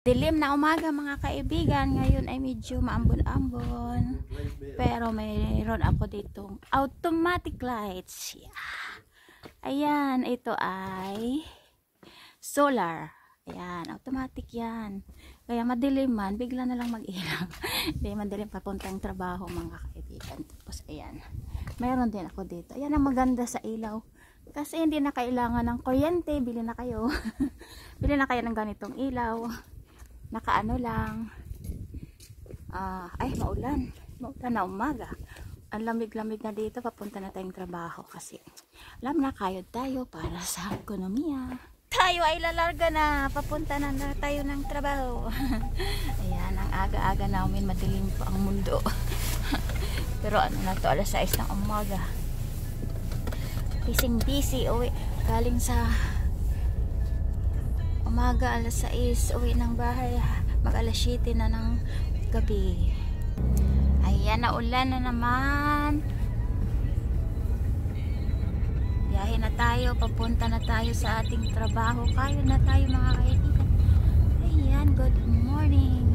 Dilim na umaga mga kaibigan. Ngayon ay medyo maambon-ambon. Pero mayroon ako ditong automatic lights. Yeah. Ayan, ito ay solar. Ayan, automatic yan. Kaya madilim man, bigla na lang mag-ilaw. Hindi madilim papuntang trabaho mga kaibigan. Tapos ayan, mayroon din ako dito. Ayan ang maganda sa ilaw. Kasi hindi na kailangan ng kuryente. Bili na kayo. Bili na kayo ng ganitong ilaw. Nakaano lang. Ay, maulan. Maulan na umaga. Ang lamig-lamig na dito. Papunta na tayong trabaho kasi alam na kayod tayo para sa ekonomiya. Tayo ay lalarga na. Papunta na tayo ng trabaho. Ayan, ang aga-aga namin. Madilim po ang mundo. Pero ano na to, alas 6 ng umaga. Busy uwi. Galing sa umaga, alas 6, uwi ng bahay. Mag alas 7 na ng gabi. Ayan, naulan na naman. Biyahe na tayo. Papunta na tayo sa ating trabaho. Kayo na tayo mga kaibigan. Ayan, good morning.